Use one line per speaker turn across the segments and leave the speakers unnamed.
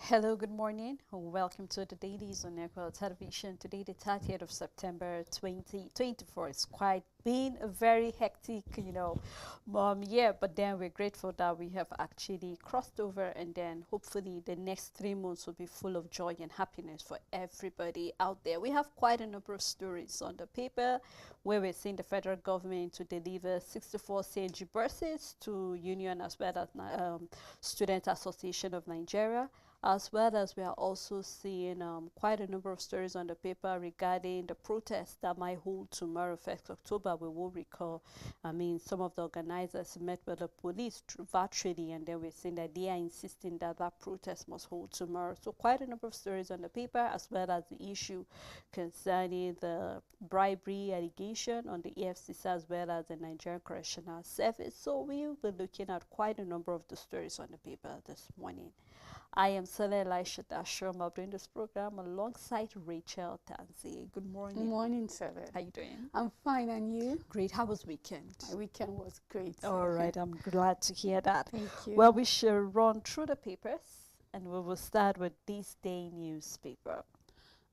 Hello, good morning. Welcome to the Dailies on Equal Television. Today, the 30th of September 2024. It's quite been a very hectic, year, but then we're grateful that we have actually crossed over, and then hopefully the next 3 months will be full of joy and happiness for everybody out there. We have quite a number of stories on the paper where we're seeing the federal government to deliver 64 CNG buses to Union as well as Student Association of Nigeria, as well as we are also seeing quite a number of stories on the paper regarding the protests that might hold tomorrow, 1st October. We will recall, some of the organizers met with the police virtually, and then we're seeing that they are insisting that that protest must hold tomorrow. So quite a number of stories on the paper, as well as the issue concerning the bribery allegation on the EFCC as well as the Nigerian Correctional Service. So we'll be looking at quite a number of the stories on the paper this morning. I am Sele Elisha Dashom doing this program alongside Rachel Tanzi. Good morning.
Good morning, Sele.
How you doing?
I'm fine, and you?
Great. How was weekend?
My weekend was great.
All right. I'm glad to hear that.
Thank you.
Well, we shall run through the papers, and we will start with this day newspaper.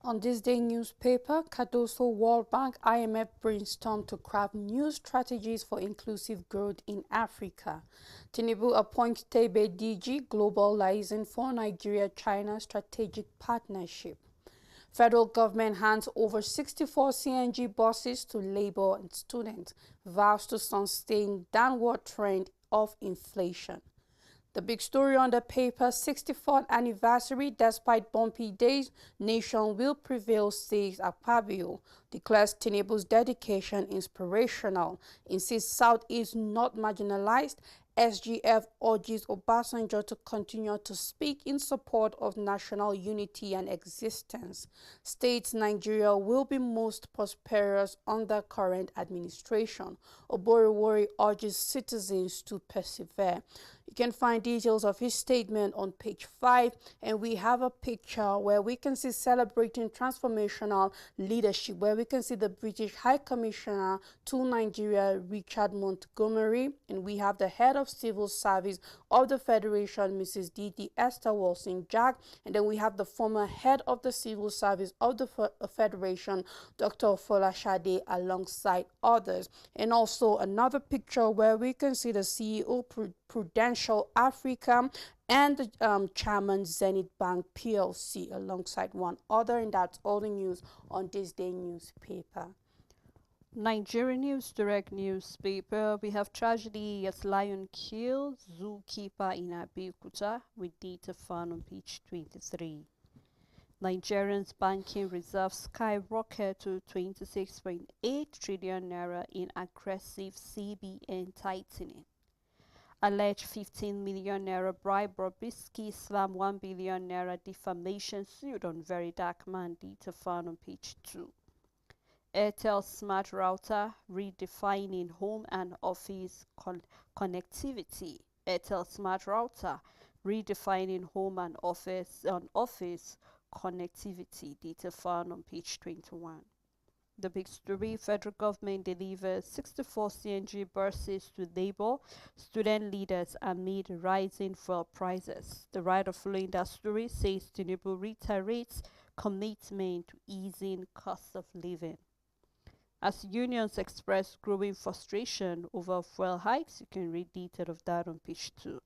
On this day newspaper, Cardoso World Bank IMF brainstorm to craft new strategies for inclusive growth in Africa. Tinubu appoints Tebe DG Global Liaison for Nigeria-China Strategic Partnership. Federal government hands over 64 CNG buses to labor and students, vows to sustain downward trend of inflation. The big story on the paper, 64th anniversary, despite bumpy days, nation will prevail, says Akpabio. Declares Tinubu's dedication inspirational. Insists South is not marginalized. SGF urges Obasanjo to continue to speak in support of national unity and existence. States Nigeria will be most prosperous under current administration. Oborowori urges citizens to persevere. You can find details of his statement on page 5, and we have a picture where we can see celebrating transformational leadership, where we can see the British High Commissioner to Nigeria, Richard Montgomery, and we have the head of Civil Service of the Federation, Mrs. Didi Esther Wilson-Jack, and then we have the former head of the Civil Service of the Federation, Dr. Folashade, alongside others. And also another picture where we can see the CEO Prudential Africa and the chairman Zenith Bank PLC alongside one other, and that's all the news on this day newspaper.
Nigerian News Direct newspaper. We have tragedy as lion kills zookeeper in Abeokuta with data found on page 23. Nigerians' banking reserves skyrocket to 26.8 trillion naira in aggressive CBN tightening. Alleged 15 million naira bribe Bobrisky slam 1 billion naira defamation suit on very dark man, data found on page 2. Airtel smart router redefining home and office connectivity. Airtel smart router redefining home and office connectivity, data found on page 21. The big story, federal government delivers 64 CNG buses to labor student leaders amid rising fuel prices. The writer following that story says Tinubu reiterates commitment to easing cost of living. As unions express growing frustration over fuel hikes, you can read detail of that on page 2.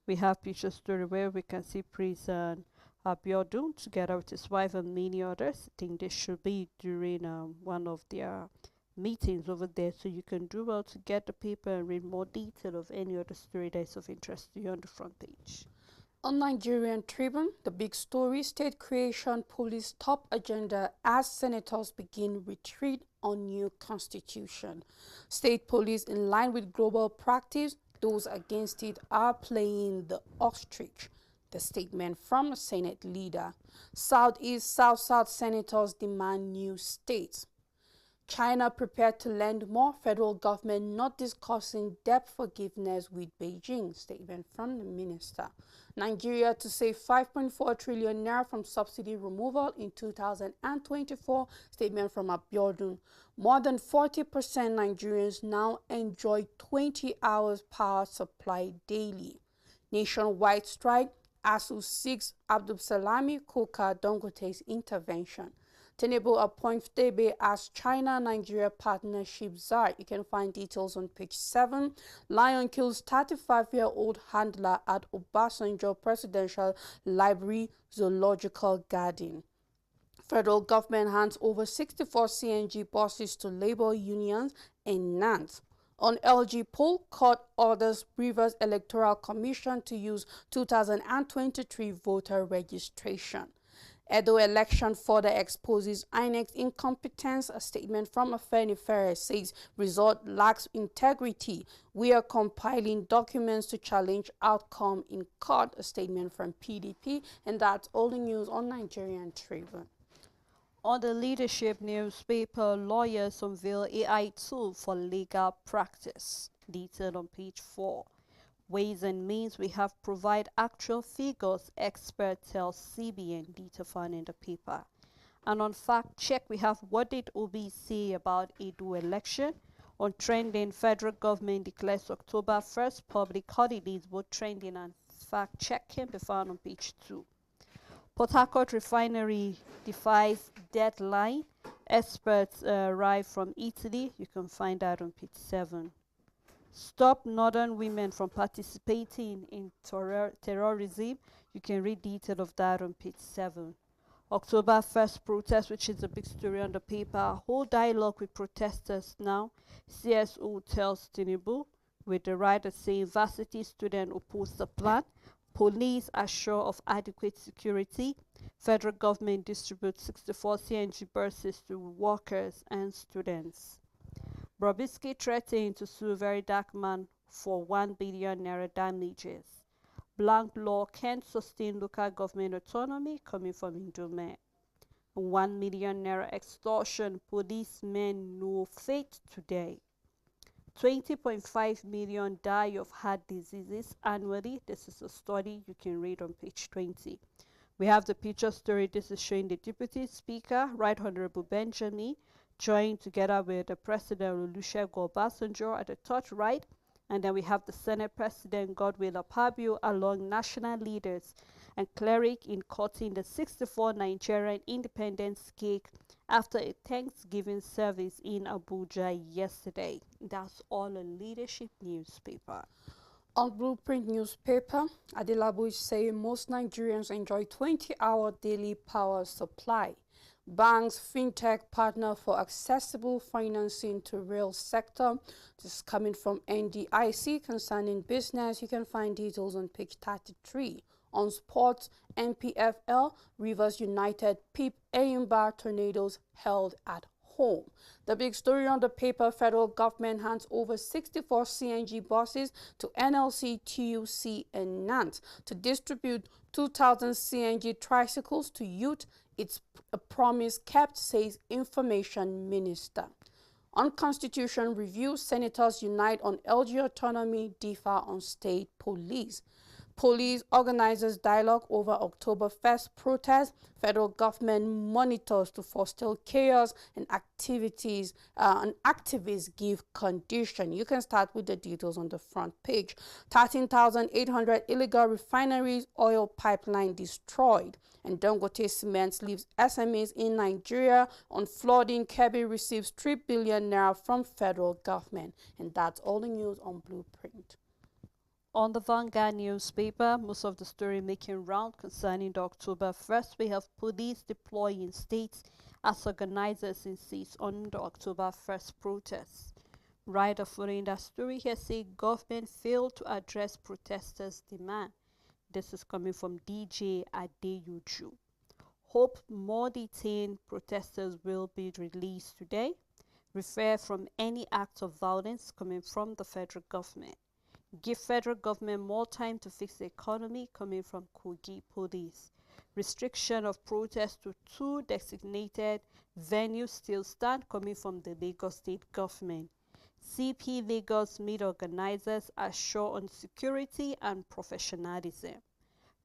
We have picture story where we can see President Abiodun together with his wife and many others. I think this should be during one of their meetings over there, so you can do well to get the paper and read more detail of any other story that is of interest to you on the front page.
On Nigerian Tribune, the big story, state creation police top agenda as senators begin retreat on new constitution. State police in line with global practice, those against it are playing the ostrich. The statement from the Senate leader. Southeast, South senators demand new states. China prepared to lend more, federal government not discussing debt forgiveness with Beijing, statement from the minister. Nigeria to save 5.4 trillion naira from subsidy removal in 2024, statement from Abiodun. More than 40% Nigerians now enjoy 20 hours power supply daily. Nationwide strike, ASU seeks Abdul Salami Koka Dangote's intervention. Tinubu appoints Tebe as China-Nigeria Partnership Czar. You can find details on page 7. Lion kills 35-year-old handler at Obasanjo Presidential Library Zoological Garden. Federal government hands over 64 CNG buses to labor unions in Nantes. On LG poll, court orders Rivers Electoral Commission to use 2023 voter registration. Edo election further exposes INEC's incompetence. A statement from Afenifere says result lacks integrity. We are compiling documents to challenge outcome in court. A statement from PDP, and that's all the news on Nigerian Tribune.
On the leadership newspaper, lawyers unveil AI tool for legal practice. Detailed on page 4. Ways and means we have provide actual figures, expert tells CBN, data found in the paper. And on fact check, we have what did Obi say about Edo election. On trending, federal government declares October 1st public holidays. Both trending and fact check can be found on page 2. Port Harcourt refinery defies deadline. Experts arrive from Italy. You can find that on page 7. Stop northern women from participating in terrorism. You can read detail of that on page 7. October 1st protest, which is a big story on the paper. Whole dialogue with protesters now. CSO tells Tinubu, with the writer saying varsity student oppose the plan. Police are sure of adequate security. Federal government distributes 64 CNG buses to workers and students. Bobrisky threatened to sue very dark man for 1 billion naira damages. Blank law can't sustain local government autonomy, coming from Indume. 1 million naira extortion, policemen no fate today. 20.5 million die of heart diseases annually. This is a study you can read on page 20. We have the picture story. This is showing the Deputy Speaker, Right Honorable Benjamin, joined together with the President Olusegun Obasanjo at the top right. And then we have the Senate President Godwill Akpabio along national leaders and cleric in cutting the 64 Nigerian independence cake after a Thanksgiving service in Abuja yesterday. That's all a leadership newspaper.
On Blueprint newspaper, Adelabu is saying most Nigerians enjoy 20-hour daily power supply. Banks, fintech partner for accessible financing to real sector. This is coming from NDIC concerning business. You can find details on page 33. On sports, NPFL, Rivers United, PIP, Ayimba Tornadoes held at home. The big story on the paper, federal government hands over 64 CNG buses to NLC, TUC, and Nantes to distribute 2,000 CNG tricycles to youth. It's a promise kept, says Information Minister. On Constitution review, senators unite on LG autonomy, differ on state police. Police organizers dialogue over October 1st protest. Federal government monitors to forestall chaos and activities. And activists give condition. You can start with the details on the front page. 13,800 illegal refineries, oil pipeline destroyed. And Dangote Cement leaves SMEs in Nigeria on flooding. Kebbi receives 3 billion naira from federal government. And that's all the news on Blueprint.
On the Vanguard newspaper, most of the story making round concerning the October 1st, we have police deploying states as organizers in states on the October 1st protests. Writer following that story here say government failed to address protesters' demand. This is coming from DJ Adeyuju. Hope more detained protesters will be released today. Refer from any act of violence coming from the federal government. Give federal government more time to fix the economy, coming from Kogi Police. Restriction of protest to 2 designated venues still stand, coming from the Lagos State government. CP Lagos meet organizers assure on security and professionalism.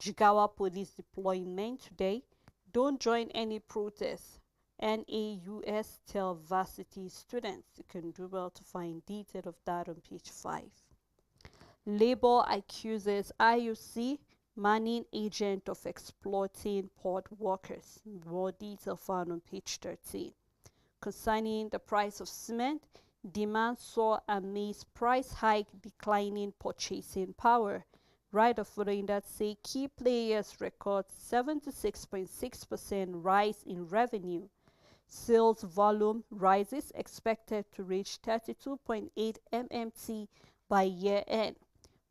Jigawa Police deploying men today. Don't join any protests. NAUS tell varsity students. You can do well to find detail of that on page 5. Labour accuses IUC Manning agent of exploiting port workers. More detail found on page 13. Concerning the price of cement, demand saw amidst price hike declining purchasing power. Rider following that say key players record 76.6% rise in revenue. Sales volume rises expected to reach 32.8 MMT by year end.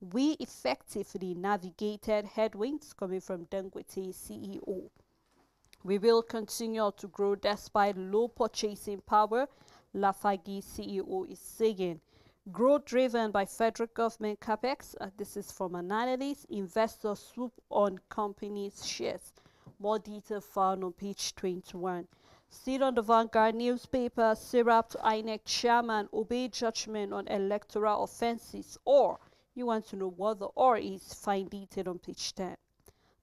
We effectively navigated headwinds coming from Dangote CEO. We will continue to grow despite low purchasing power, Lafagi CEO is saying. Growth driven by federal government capex. This is from an analyst. Investors swoop on companies' shares. More detail found on page 21. Still on the Vanguard newspaper, Sept to INEC chairman obey judgment on electoral offences. Or, you want to know what the or is, find detail on page 10.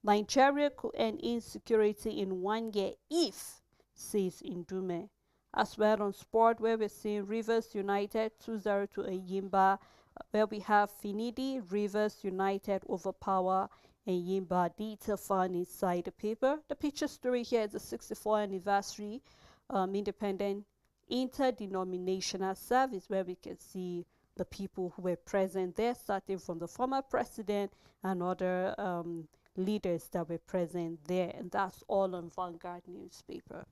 Nigeria could end insecurity in 1 year if, says Indume. As well on sport, where we're seeing Rivers United 2-0 to Ayimba, where we have Finidi, Rivers United overpower Ayimba. Detail found inside the paper. The picture story here is the 64th anniversary independent interdenominational service, where we can see the people who were present there, starting from the former president and other leaders that were present there. And that's all on Vanguard newspaper.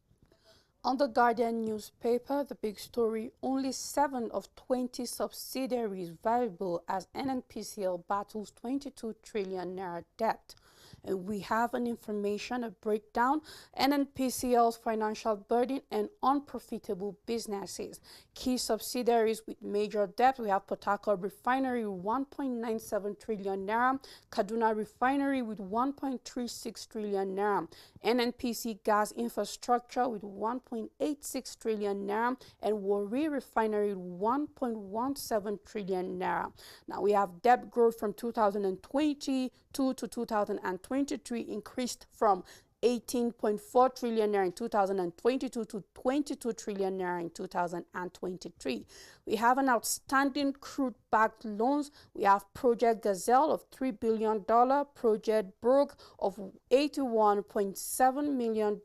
On the Guardian newspaper, the big story, only 7 of 20 subsidiaries viable as NNPCL battles 22 trillion naira debt. And we have an information, a breakdown, NNPCL's financial burden and unprofitable businesses. Key subsidiaries with major debt, we have Port Harcourt Refinery with 1.97 trillion naira, Kaduna Refinery with 1.36 trillion naira, NNPC Gas Infrastructure with 1.86 trillion naira, and Warri Refinery with 1.17 trillion naira. Now we have debt growth from 2022 to 2023 increased from 18.4 trillion naira in 2022 to 22 trillion naira in 2023. We have an outstanding crude-backed loans. We have Project Gazelle of $3 billion, Project Brook of $81.7 million,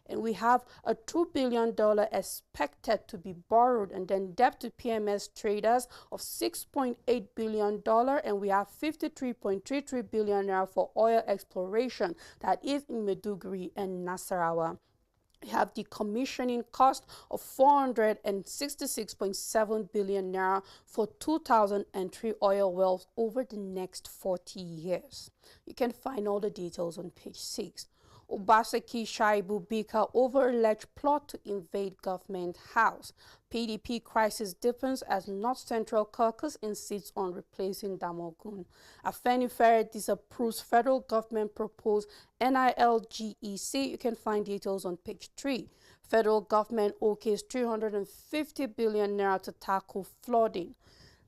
and we have a $2 billion expected to be borrowed, and then debt to PMS traders of $6.8 billion, and we have 53.33 billion naira for oil exploration that is in Maiduguri and Nasarawa. We have decommissioning cost of 466.7 billion naira for 2003 oil wells over the next 40 years. You can find all the details on page 6. Obaseki Shaibu Bika over alleged plot to invade government house. PDP crisis deepens as North Central Caucus insists on replacing Damogun. Afenifere disapproves federal government proposed NILGEC. You can find details on page 3. Federal government okays 350 billion naira to tackle flooding.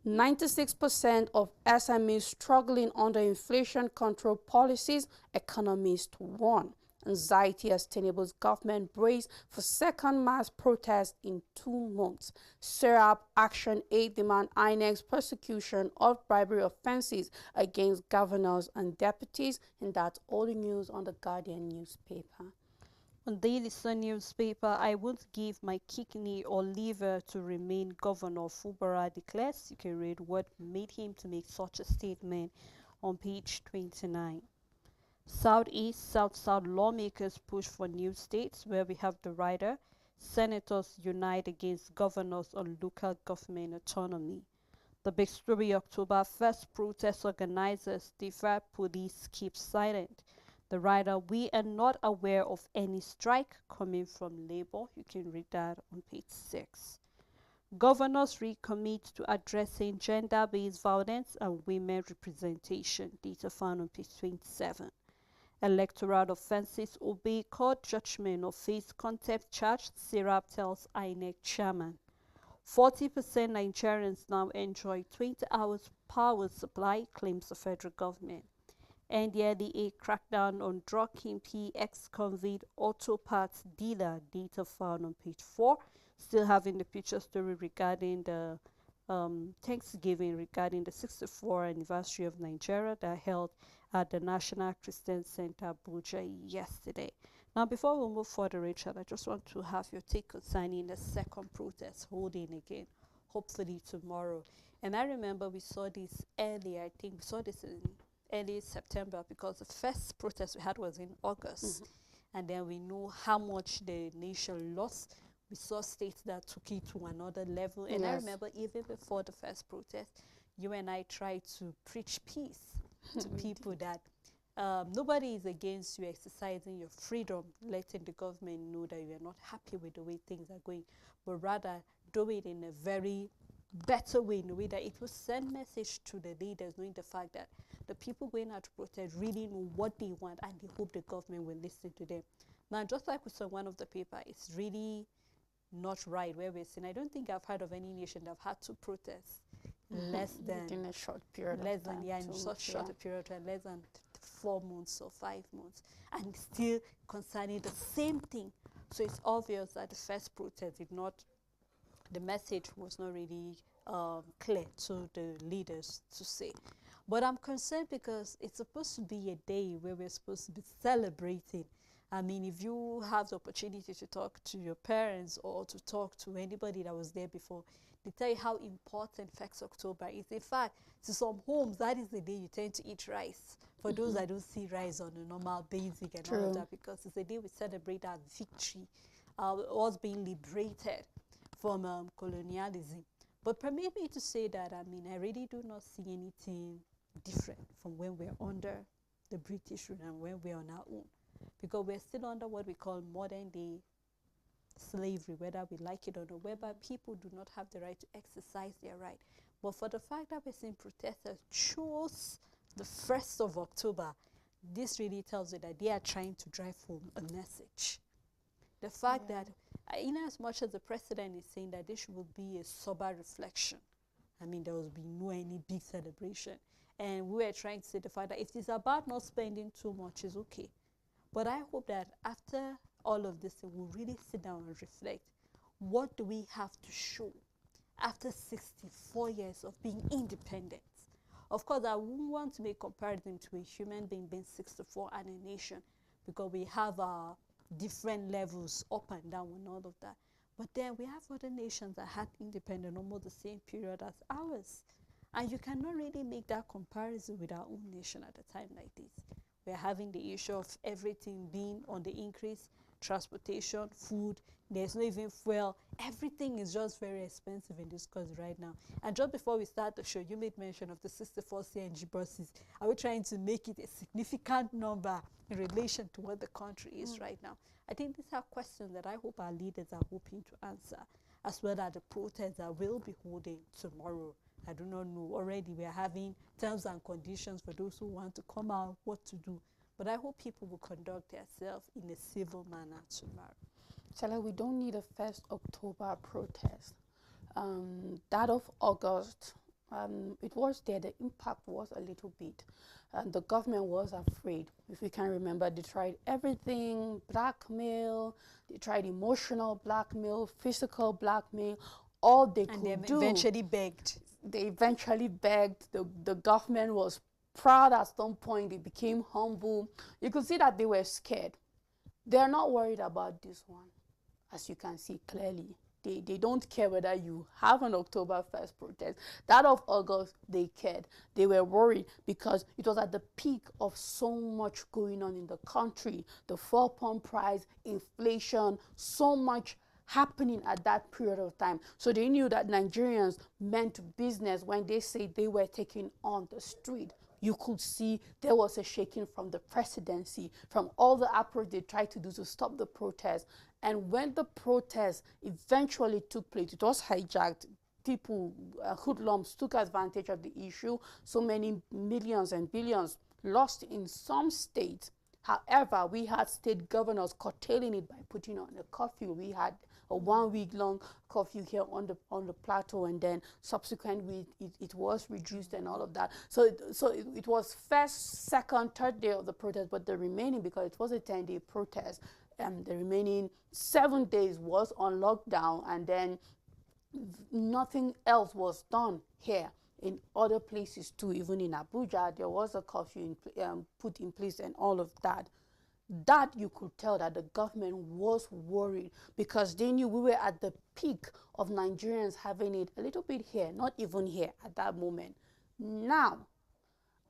96% of SMEs struggling under inflation control policies, economists warn. Anxiety as Tinubu's government brace for second mass protest in 2 months. Serap Action 8 demand INEC's prosecution of bribery offences against governors and deputies. And that's all the news on the Guardian newspaper.
On Daily Sun newspaper, I won't give my kidney or liver to remain governor, Fubara declares. You can read what made him to make such a statement on page 29. Southeast, South lawmakers push for new states, where we have the rider. Senators unite against governors on local government autonomy. The big story, October 1st, protest organizers defy police keep silent. The rider, we are not aware of any strike coming from Labour. You can read that on page 6. Governors recommit to addressing gender-based violence and women representation. Data found on page 27. Electoral offences obey court judgment or face contempt charge, Serap tells INEC chairman. 40% Nigerians now enjoy 20 hours power supply, claims the federal government. NDLEA crackdown on drug kingpin ex-convict auto parts dealer, data found on page 4. Still having the picture story regarding the Thanksgiving, regarding the 64th anniversary of Nigeria that held at the National Christian Center, Abuja, yesterday. Now, before we move further, Rachel, I just want to have your take concerning the second protest holding again, hopefully tomorrow. And I remember we saw this earlier, I think we saw this in early September, because the first protest we had was in August. And then we know how much the nation lost. We saw states that took it to another level. And I remember even before the first protest, you and I tried to preach peace to people that nobody is against you exercising your freedom, letting the government know that you are not happy with the way things are going, but rather do it in a very better way, in a way that it will send message to the leaders, knowing the fact that the people going out to protest really know what they want and they hope the government will listen to them. Now, just like we saw one of the paper, it's really not right where we're saying, I don't think I've heard of any nation that have had to protest less than
within a short period
less
of
than
time.
yeah, in such short a period of time, less than 4 months or 5 months, and still concerning the same thing. So it's obvious that the first protest did not, the message was not really clear to the leaders to say. But I'm concerned because it's supposed to be a day where we're supposed to be celebrating. I mean, if you have the opportunity to talk to your parents or to talk to anybody that was there before, they tell you how important 1st October is. In fact, to some homes, that is the day you tend to eat rice. For those that don't see rice on a normal basic and all of that, because it's the day we celebrate our victory, us being liberated from colonialism. But permit me to say that, I mean, I really do not see anything different from when we're under the British rule and when we're on our own. Because we're still under what we call modern day slavery, whether we like it or not, whereby people do not have the right to exercise their right. But for the fact that we're seeing protesters chose the 1st of October, this really tells you that they are trying to drive home a message. The fact that, in as much as the president is saying that this will be a sober reflection, I mean, there will be no any big celebration. And we were trying to say the fact that if it's about not spending too much, it's okay. But I hope that after all of this, we'll really sit down and reflect. What do we have to show after 64 years of being independent? Of course, I wouldn't want to make comparison to a human being 64 and a nation, because we have different levels up and down and all of that. But then we have other nations that had independence almost the same period as ours. And you cannot really make that comparison with our own nation at a time like this. We're having the issue of everything being on the increase, transportation, food, there's no even fuel. Everything is just very expensive in this country right now. And just before we start the show, you made mention of the 64 CNG buses. Are we trying to make it a significant number in relation to what the country is right now? I think these are questions that I hope our leaders are hoping to answer, as well as the protests that we'll be holding tomorrow. I do not know. Already we are having terms and conditions for those who want to come out, what to do. But I hope people will conduct themselves in a civil manner tomorrow.
Stella, we don't need a 1st October protest. That of August, it was there. The impact was a little bit. The government was afraid. If you can remember, they tried everything, blackmail, they tried emotional blackmail, physical blackmail, all they could do.
And they eventually begged.
They eventually begged. The government was proud at some point. They became humble. You could see that they were scared. They're not worried about this one, as you can see clearly. They don't care whether you have an October 1st protest. That of August, they cared. They were worried because it was at the peak of so much going on in the country. The fuel pump price, inflation, so much happening at that period of time. So they knew that Nigerians meant business when they say they were taking on the street. You could see there was a shaking from the presidency, from all the approach they tried to do to stop the protest. And when the protest eventually took place, it was hijacked. People, hoodlums, took advantage of the issue. So many millions and billions lost in some states. However, we had state governors curtailing it by putting on a curfew. We had a 1 week long curfew here on the plateau, and then subsequently it was reduced and all of that. So it was 1st, 2nd, 3rd day of the protest, but the remaining, because it was a 10-day protest, the remaining 7 days was on lockdown, and then nothing else was done here. in other places too. Even in Abuja, there was a curfew put in place and all of that. That you could tell that the government was worried because they knew we were at the peak of Nigerians having it a little bit here, not even here at that moment. Now,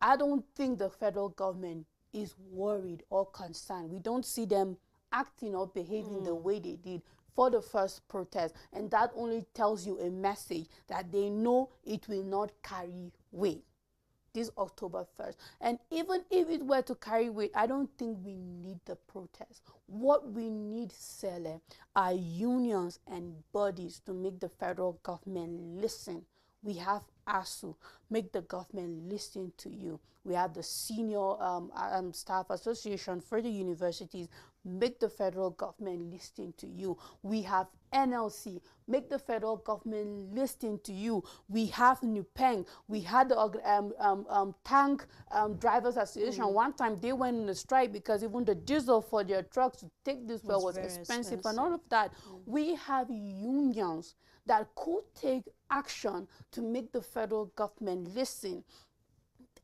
I don't think the federal government is worried or concerned. We don't see them acting or behaving the way they did for the first protest. And that only tells you a message that they know it will not carry weight this October 1st. And even if it were to carry weight, I don't think we need the protest. What we need, Sele, are unions and bodies to make the federal government listen. We have ASU, make the government listen to you. We have the Senior Staff Association for the universities, make the federal government listen to you. We have NLC, make the federal government listen to you. We have NUPENG, we had the Tank Drivers Association. One time they went on a strike because even the diesel for their trucks to take this well was expensive and all of that. We have unions that could take action to make the federal government listen.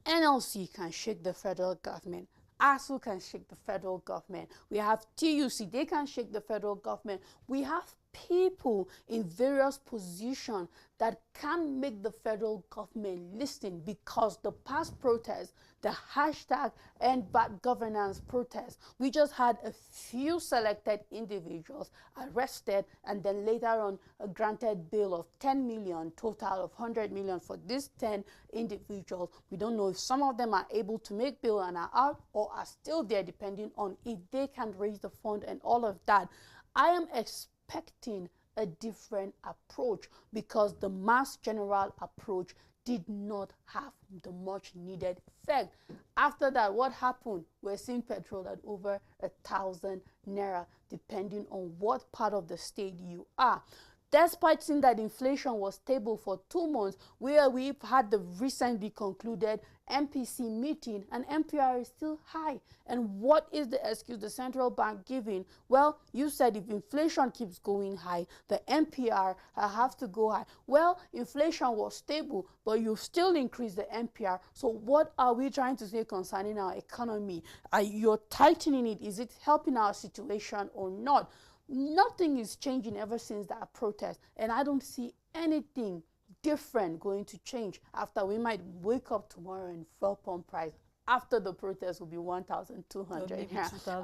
NLC can shake the federal government. ASU can shake the federal government. We have TUC, they can shake the federal government. We have people in various positions that can make the federal government listen, because the past protests, the hashtag End Bad Governance protest, we just had a few selected individuals arrested and then later on granted bail of 10 million, total of 100 million for these 10 individuals. We don't know if some of them are able to make bail and are out or are still there, depending on if they can raise the fund and all of that. I am expecting a different approach because the mass general approach did not have the much needed effect. After that, what happened? We're seeing petrol at over 1,000 naira, depending on what part of the state you are. Despite seeing that inflation was stable for 2 months, where we've had the recently concluded MPC meeting, and MPR is still high. And what is the excuse the central bank giving? Well, you said if inflation keeps going high, the MPR have to go high. Well, inflation was stable, but you've still increased the MPR. So what are we trying to say concerning our economy? You're tightening it. Is it helping our situation or not? Nothing is changing ever since that protest, and I don't see anything different going to change after. We might wake up tomorrow and fuel pump price after the protest will be 1,200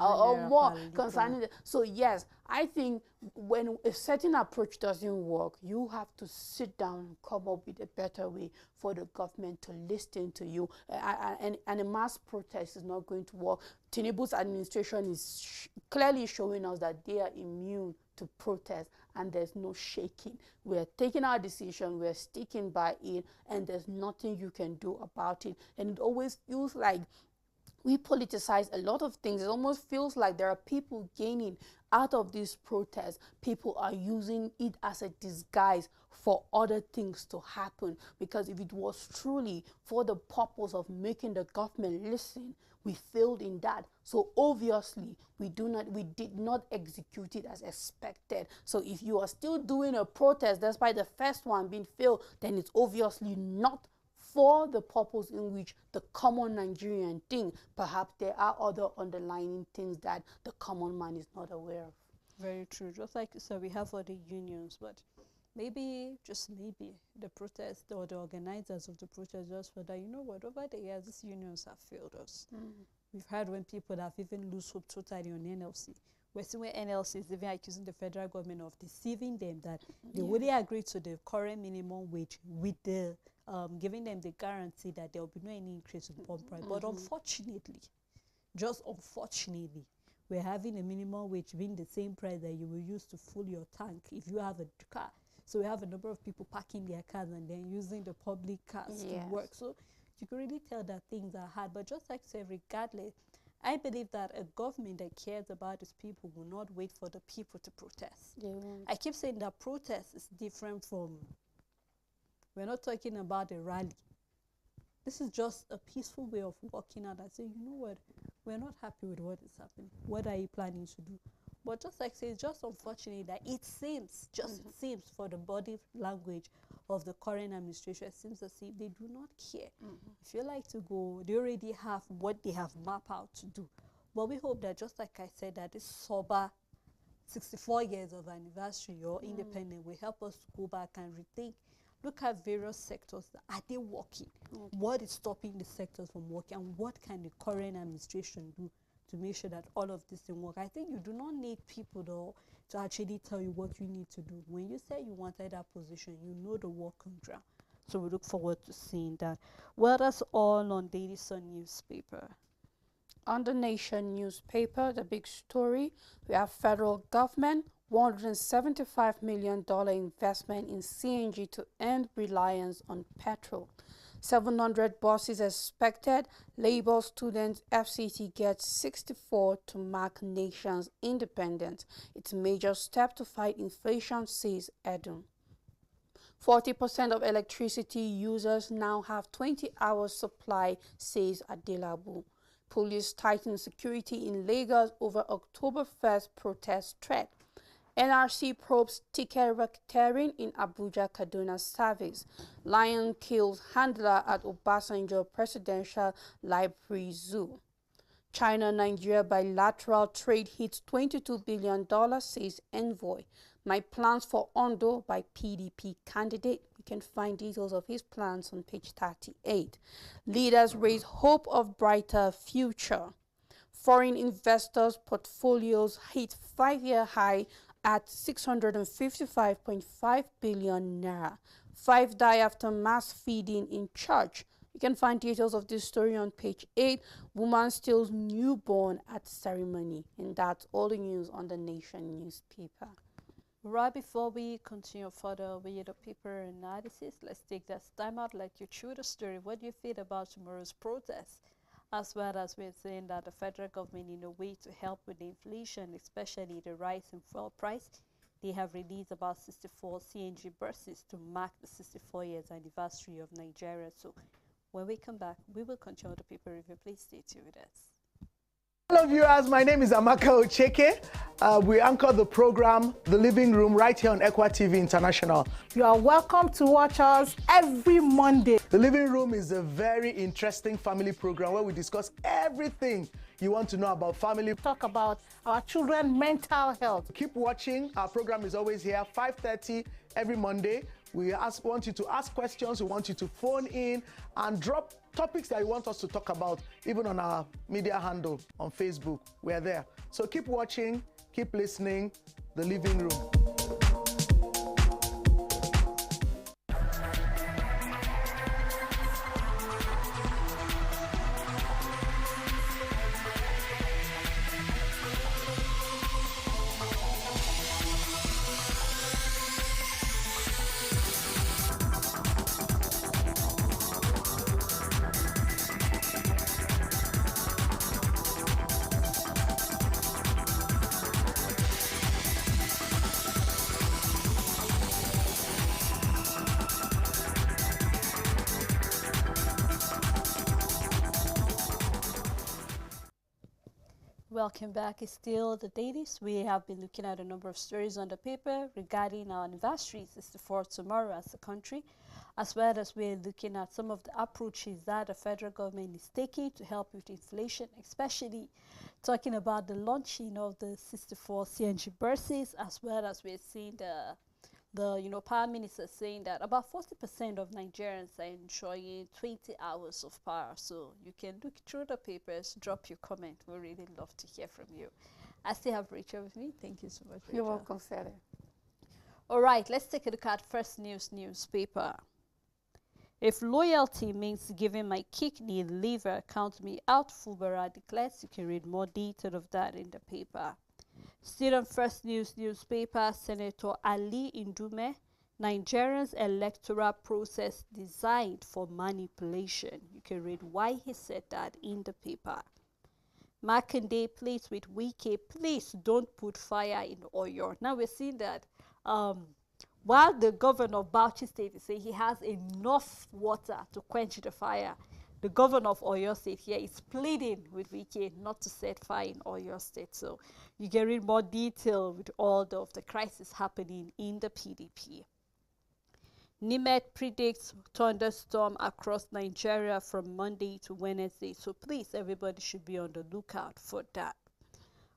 or more concerning it. So yes, I think when a certain approach doesn't work, you have to sit down and come up with a better way for the government to listen to you. And a mass protest is not going to work. Tinubu's administration is clearly showing us that they are immune to protest, and there's no shaking. We're taking our decision, we're sticking by it, and there's nothing you can do about it. And it always feels like we politicize a lot of things. It almost feels like there are people gaining out of these protests. People are using it as a disguise for other things to happen, because if it was truly for the purpose of making the government listen, we failed in that. So obviously we did not execute it as expected. So if you are still doing a protest despite the first one being failed, then it's obviously not for the purpose in which the common Nigerian think. Perhaps there are other underlying things that the common man is not aware of.
Very true. Just like you said, we have other unions, but maybe, just maybe, the protest or the organizers of the protest just felt that, you know what, over the years, these unions have failed us. We've heard when people have even lose hope totally on NLC. We're seeing where NLC is even accusing the federal government of deceiving them, that they only agreed to the current minimum wage with the giving them the guarantee that there will be no any increase in pump price. But unfortunately, just unfortunately, we're having a minimum wage being the same price that you will use to fill your tank if you have a car. So we have a number of people parking their cars and then using the public cars to work. So you can really tell that things are hard. But just like I said, regardless, I believe that a government that cares about its people will not wait for the people to protest. I keep saying that protest is different from, we're not talking about a rally. This is just a peaceful way of walking out and saying, you know what, we're not happy with what is happening. What are you planning to do? But just like I say, it's just unfortunate that it seems, it seems for the body language of the current administration, it seems as if they do not care. If you like to go, they already have what they have mapped out to do. But we hope that, just like I said, that this sober 64 years of anniversary or independent will help us to go back and rethink. Look at various sectors. Are they working? What is stopping the sectors from working? And what can the current administration do to make sure that all of this can work? I think you do not need people, though, to actually tell you what you need to do. When you say you wanted that position, you know the work on ground. So we look forward to seeing that. Well, that's all on Daily Sun newspaper.
On the Nation newspaper, the big story, we have federal government $175 million investment in CNG to end reliance on petrol. 700 buses expected. Labour students FCT gets 64 to mark nation's independence. It's a major step to fight inflation, says Edun. 40% of electricity users now have 20 hours supply, says Adelabu. Police tighten security in Lagos over October 1st protest threat. NRC probes ticket racketeering in Abuja Kaduna service. Lion kills handler at Obasanjo Presidential Library Zoo. China-Nigeria bilateral trade hits $22 billion, says envoy. My plans for Ondo by PDP candidate. You can find details of his plans on page 38. Leaders raise hope of brighter future. Foreign investors' portfolios hit 5-year high at 655.5 billion naira. 5 die after mass feeding in church. You can find details of this story on page 8. Woman steals newborn at ceremony. And that's all the news on the Nation newspaper.
Right before we continue further with the paper analysis, let's take this time out, let you through the story. What do you feel about tomorrow's protest? As well as we're saying that the federal government, in a way to help with the inflation, especially the rise in fuel price, they have released about 64 CNG buses to mark the 64 years anniversary of Nigeria. So when we come back, we will continue the paper review. Please stay tuned with us.
Hello viewers, my name is Amaka Ocheke. We anchor the program, The Living Room, right here on Equa TV International.
You are welcome to watch us every Monday.
The Living Room is a very interesting family program where we discuss everything you want to know about family.
Talk about our children's mental health.
Keep watching. Our program is always here, 5:30 every Monday. We want you to ask questions. We want you to phone in and drop topics that you want us to talk about, even on our media handle on Facebook. We're there. So keep watching, keep listening. The Living Room.
Welcome back. It's still the Dailies. We have been looking at a number of stories on the paper regarding our anniversary, 64 tomorrow as a country, as well as we're looking at some of the approaches that the federal government is taking to help with inflation, especially talking about the launching of the 64 CNG buses, as well as we're seeing the Prime Minister saying that about 40% of Nigerians are enjoying 20 hours of power. So you can look through the papers, drop your comment. We really love to hear from you. I still have Rachel with me. Thank you so much, Rachel.
You're welcome, Sarah.
All right, let's take a look at First News newspaper. If loyalty means giving my kidney, liver, count me out, Fubara declares. You can read more detail of that in the paper. Still on First News newspaper, Senator Ali Indume, Nigerians' electoral process designed for manipulation. You can read why he said that in the paper. Makinde pleads with Wike, please don't put fire in Oyo. Now we're seeing that while the governor of Bauchi State is saying he has enough water to quench the fire, the governor of Oyo State here is pleading with Wike not to set fire in Oyo State. So you can read more detail with all of the crisis happening in the PDP. NIMET predicts thunderstorm across Nigeria from Monday to Wednesday, so please, everybody should be on the lookout for that.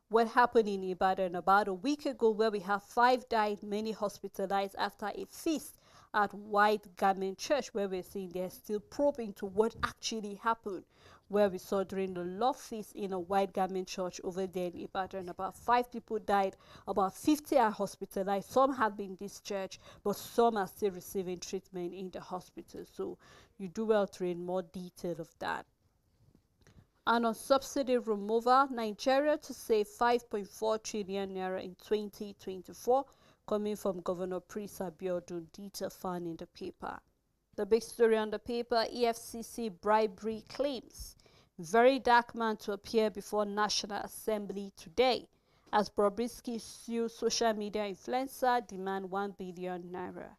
What happened in Ibadan about a week ago, where we have 5 died, many hospitalized after a feast at White Garment Church, where we're seeing they're still probing to what actually happened, where we saw during the love feast in a White Garment Church over there in Ibadan, about 5 people died, about 50 are hospitalized. Some have been discharged, but some are still receiving treatment in the hospital. So you do well to read more detail of that. And on subsidy removal, Nigeria to save 5.4 trillion naira in 2024, coming from Governor Prince Abiodun, detail found in the paper. The big story on the paper, EFCC bribery claims. Very dark man to appear before National Assembly today, as Bobrisky sues social media influencer, demand 1 billion naira.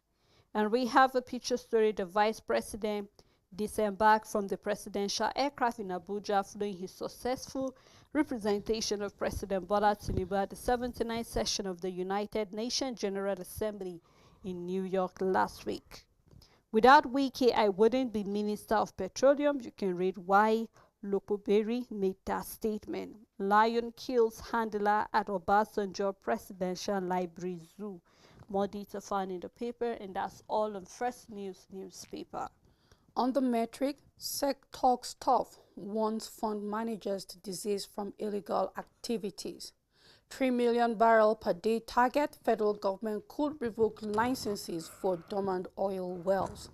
And we have a picture story, the Vice President disembarked from the presidential aircraft in Abuja following his successful representation of President Bola Tinubu at the 79th session of the United Nations General Assembly in New York last week. Without Wiki, I wouldn't be Minister of Petroleum. You can read why Lokoberi made that statement. Lion kills handler at Obasanjo Presidential Library Zoo. More detail found in the paper, and that's all on First News newspaper.
On the metric, Sept talks tough, warns fund managers to desist from illegal activities. 3 million barrel per day target, federal government could revoke licenses for dormant oil wells.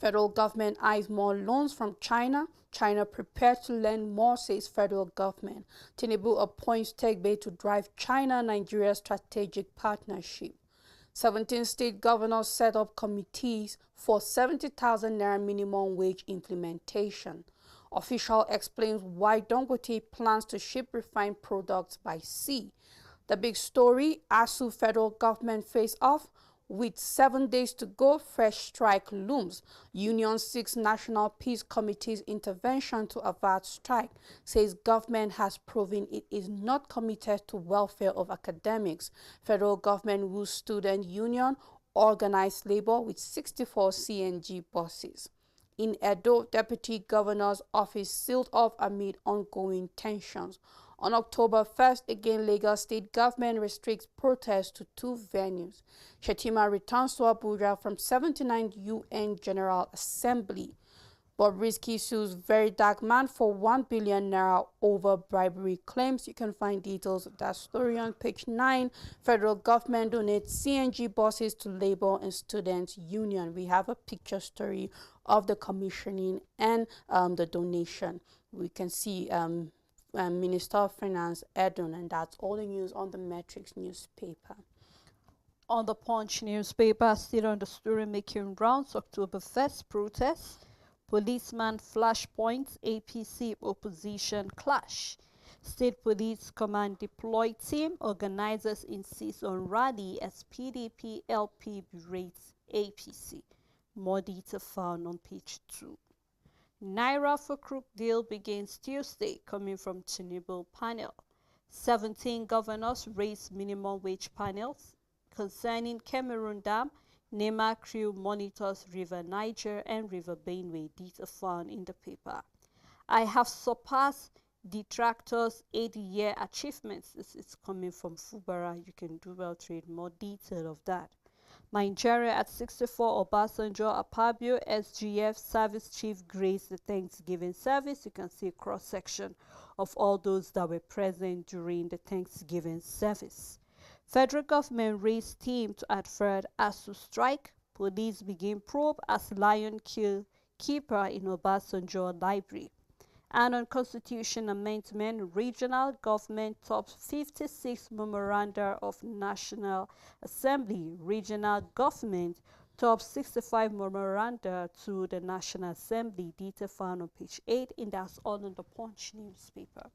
Federal government eyes more loans from China. China prepared to lend more, says federal government. Tinubu appoints Tegbe to drive China-Nigeria strategic partnership. 17 state governors set up committees for 70,000 naira minimum wage implementation. Official explains why Dangote plans to ship refined products by sea. The big story, ASU federal government face off. With 7 days to go, fresh strike looms. Union seeks National Peace Committee's intervention to avert strike, says government has proven it is not committed to welfare of academics. Federal government woos student union, organized labor with 64 CNG buses. In Edo, Deputy Governor's office sealed off amid ongoing tensions. On October 1st, again, Lagos state government restricts protests to 2 venues. Shetima returns to Abuja from 79th UN General Assembly. Bobrisky sues Very Dark Man for 1 billion naira over bribery claims. You can find details of that story on page 9. Federal government donates CNG buses to Labor and Students Union. We have a picture story of the commissioning and the donation. We can see Minister of Finance Edun, and that's all the news on the Metrics newspaper.
On the Punch newspaper, still on the story making rounds, October 1st protests, policeman flashpoints, APC opposition clash. State Police Command deploy team, organizers insist on rally as PDP LP berates APC. More detail found on page 2. Naira for crook deal begins Tuesday, coming from Tinubu panel. 17 governors raise minimum wage panels. Concerning Cameroon Dam, NEMA crew monitors River Niger and River Benue, detail found in the paper. I have surpassed detractors' 80-year achievements. This is coming from Fubara. You can do well to read more detail of that. Nigeria at 64, Obasanjo Akpabio, SGF service chief graced the Thanksgiving service. You can see a cross-section of all those that were present during the Thanksgiving service. Federal government raised team to avert ASU strike. Police begin probe as lion kill keeper in Obasanjo library. And on Constitution Amendment, regional government tops 56 memoranda of National Assembly. Regional government tops 65 memoranda to the National Assembly. Detail found on page 8, and that's all in the Punch newspaper.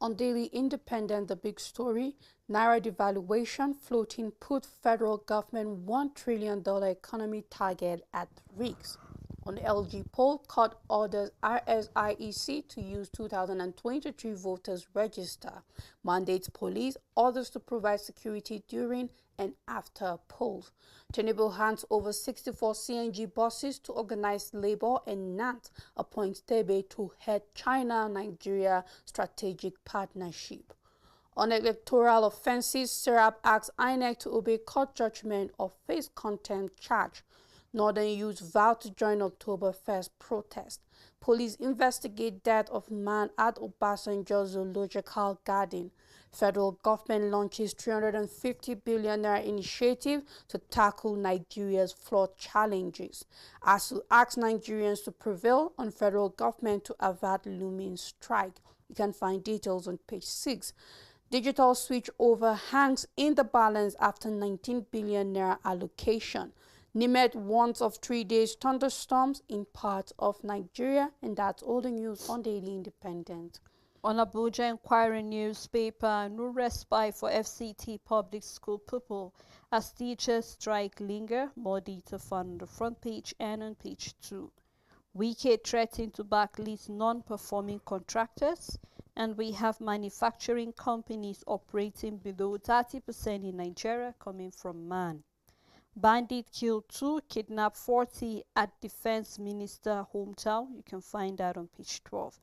On Daily Independent, the big story, Naira devaluation floating put federal government $1 trillion economy target at risk. On the LG poll, court orders RSIEC to use 2023 voters register, mandates police orders to provide security during and after polls. Tinubu hands over 64 CNG buses to organized labor, and NANT appoints Tebe to head China-Nigeria strategic partnership. On electoral offenses, Serap asks INEC to obey court judgment or face contempt charge. Northern youths vow to join October 1st protest. Police investigate death of man at Obasanjo Zoological Garden. Federal government launches 350 billion naira initiative to tackle Nigeria's flood challenges. ASU asks Nigerians to prevail on federal government to avert looming strike. You can find details on page 6. Digital switch over hangs in the balance after 19 billion naira allocation. Nimet warns of 3 days thunderstorms in parts of Nigeria, and that's all the news on Daily Independent.
On Abuja Inquiry newspaper, no respite for FCT public school pupil as teachers strike linger. More detail found on the front page and on page 2. Wike threatened to blacklist non-performing contractors, and we have manufacturing companies operating below 30% in Nigeria coming from man. Bandit killed 2, kidnapped 40 at Defense Minister hometown. You can find that on page 12.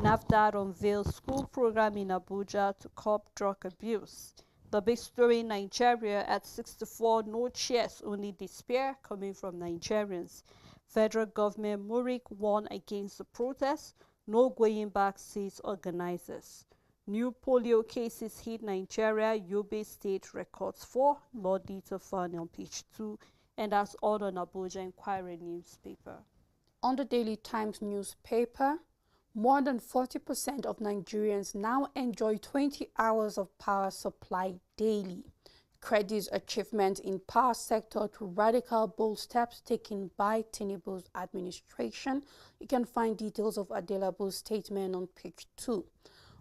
NAFDAC unveils school program in Abuja to curb drug abuse. The big story in Nigeria at 64, no chairs, only despair coming from Nigerians. Federal government Murik warned against the protests. No going back, says organizers. New polio cases hit Nigeria. Yobe State records 4. More detail found on page 2. And that's all on Abuja Inquiry newspaper.
On the Daily Times newspaper, more than 40% of Nigerians now enjoy 20 hours of power supply daily. Credits achievements in power sector to radical bold steps taken by Tinubu's administration. You can find details of Adelabu's statement on page 2.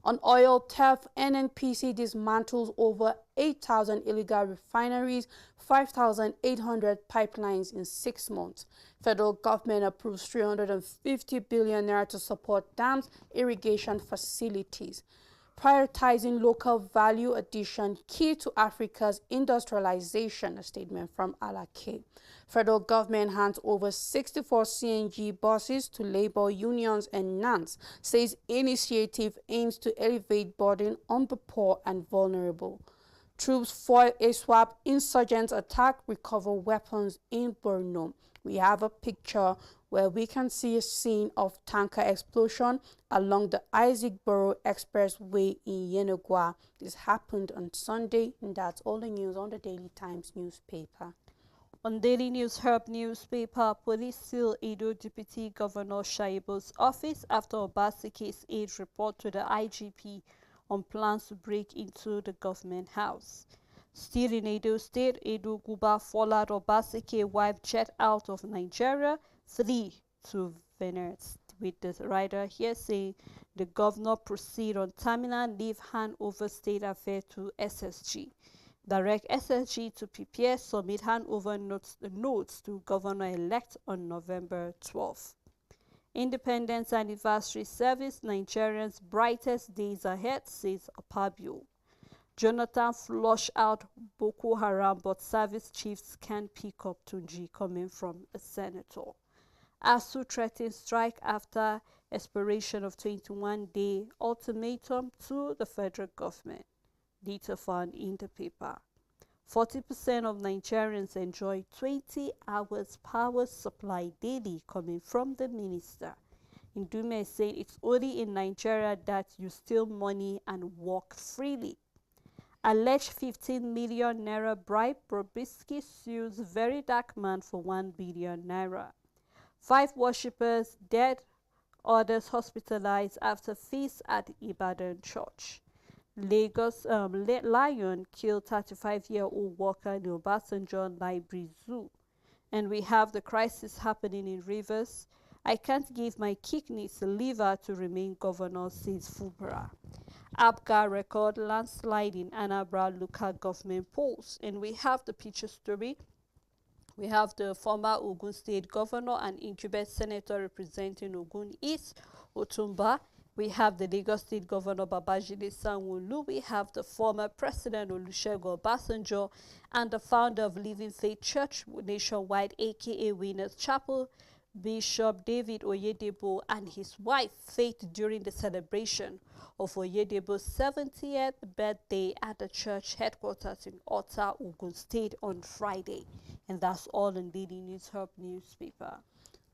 On oil theft, NNPC dismantles over 8,000 illegal refineries, 5,800 pipelines in 6 months. Federal government approves 350 billion naira to support dams, irrigation facilities. Prioritizing local value addition key to Africa's industrialization, a statement from Alake. Federal government hands over 64 CNG buses to labor unions, and NANS says initiative aims to elevate burden on the poor and vulnerable. Troops foil a swap insurgents attack, recover weapons in Borno. We have a picture where we can see a scene of tanker explosion along the Isaac Borough Expressway in Yenogwa. This happened on Sunday, and that's all the news on the Daily Times newspaper.
On Daily News Herb newspaper, police seal Edo Deputy Governor Shaibu's office after Obaseke's aide report to the IGP on plans to break into the government house. Still in Edo State, Edo Guba followed Obaseke wife jet out of Nigeria, flee to Venice, with the writer here saying the governor proceed on terminal leave handover state affair to SSG. Direct SSG to prepare submit handover notes to governor-elect on November 12th. Independence Anniversary Service, Nigerians' brightest days ahead, says Opabio. Jonathan flush out Boko Haram, but service chiefs can't pick up Tunji, coming from a senator. ASU threatens strike after expiration of 21-day ultimatum to the federal government. Data found in the paper. 40% of Nigerians enjoy 20 hours power supply daily, coming from the minister. Ndume is saying it's only in Nigeria that you steal money and walk freely. Alleged 15 million naira bribe, Bobrisky sues very dark man for 1 billion naira. 5 worshippers dead, others hospitalized after feast at Ibadan church. Lagos lion killed 35-year-old worker in Obasanjo Library Zoo. And we have the crisis happening in Rivers. I can't give my kidneys liver to remain governor, says Fubara. APGA record landslide in Anambra local government polls. And we have the picture story We have the former Ogun State Governor and incumbent Senator representing Ogun East, Otumba. We have the Lagos State Governor Babajide Sanwo-Olu. We have the former President Olusegun Obasanjo and the founder of Living Faith Church Nationwide, aka Winners Chapel, Bishop David Oyedebo, and his wife Faith during the celebration of Oyedebo's 70th birthday at the church headquarters in Ota, Ogun State on Friday. And that's all in Daily News Hub newspaper.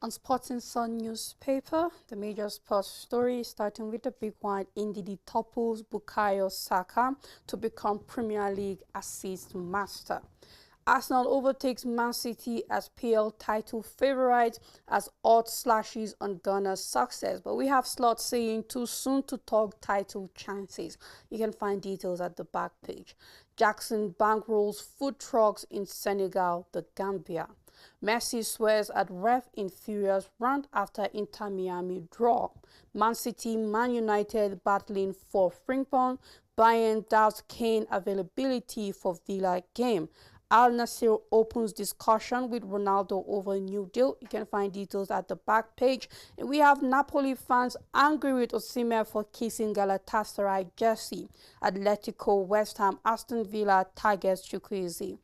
On Sporting Sun newspaper, the major sports story starting with the big one, Ndidi topples Bukayo Saka to become Premier League assist master. Arsenal overtakes Man City as PL title favourites as odds slashes on Ghana's success. But we have slots saying too soon to talk title chances. You can find details at the back page. Jackson bankrolls food trucks in Senegal, the Gambia. Messi swears at ref in furious rant after Inter Miami draw. Man City, Man United battling for Frimpong. Bayern doubts Kane availability for Villa game. Al Nassr opens discussion with Ronaldo over a new deal. You can find details at the back page. And we have Napoli fans angry with Osimhen for kissing Galatasaray jersey. Atletico, West Ham, Aston Villa targets Chukwueze.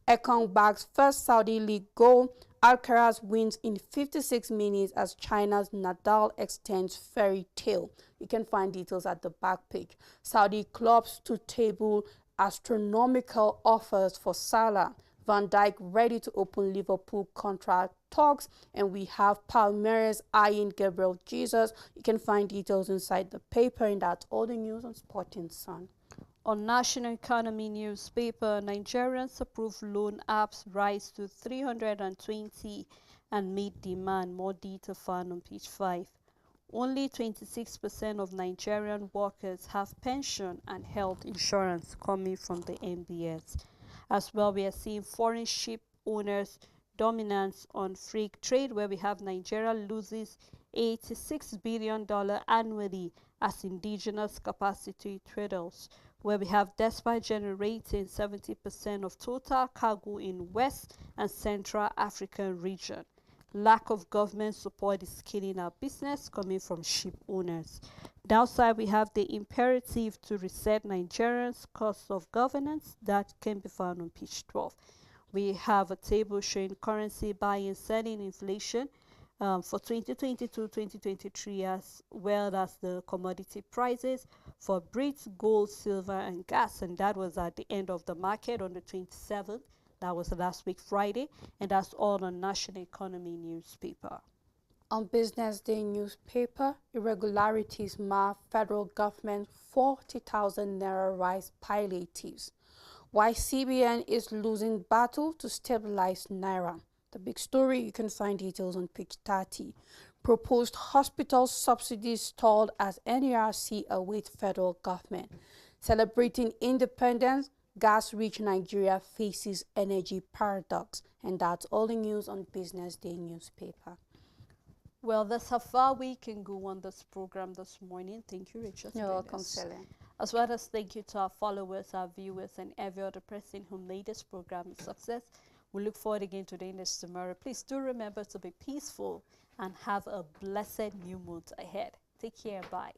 Ekong bags first Saudi League goal. Alcaraz wins in 56 minutes as China's Nadal extends fairy tale. You can find details at the back page. Saudi clubs to table astronomical offers for Salah. Van Dijk ready to open Liverpool contract talks, and we have Palmeiras eyeing Gabriel Jesus. You can find details inside the paper, and that's all the news on Sporting Sun.
On National Economy newspaper, Nigerians approve loan apps rise to 320 and meet demand. More detail found on page 5. Only 26% of Nigerian workers have pension and health insurance coming from the NBS. As well, we are seeing foreign ship owners' dominance on freight trade, where we have Nigeria loses $86 billion annually as indigenous capacity traders, where we have despite generating 70% of total cargo in West and Central African region. Lack of government support is killing our business coming from ship owners. Downside, we have the imperative to reset Nigerians' cost of governance that can be found on page 12. We have a table showing currency buying and selling inflation for 2022-2023, as well as the commodity prices for Brits, gold, silver, and gas. And that was at the end of the market on the 27th. That was last week, Friday, and that's all on National Economy newspaper.
On Business Day newspaper, irregularities mar federal government 40,000 naira rice palliatives. Why CBN is losing battle to stabilize naira. The big story, you can find details on page 30. Proposed hospital subsidies stalled as NERC awaits federal government. Celebrating independence, gas-rich Nigeria faces energy paradox. And that's all the news on Business Day newspaper.
Well, that's how far we can go on this program this morning. Thank you, Rachel.
You're welcome, Selen.
As well as thank you to our followers, our viewers, and every other person who made this program a success. We look forward again to doing this tomorrow. Please do remember to be peaceful and have a blessed new month ahead. Take care. Bye.